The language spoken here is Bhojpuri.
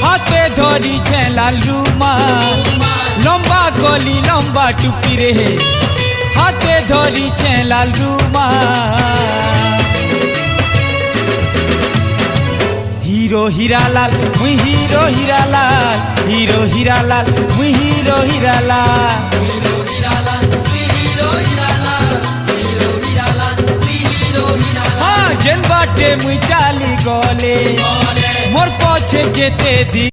हाथे धरी छे लाल रुमाल लंबा कली लंबा टुपी रे हाथे धरी छे लाल रुमाल हीरो हीरालाल मुई हीरो हीरालाल हीरो हीरालाल मुई हीरो हीरालाल हाँ जेन बाटे मुई चाली गले मोर पछे जेते दी।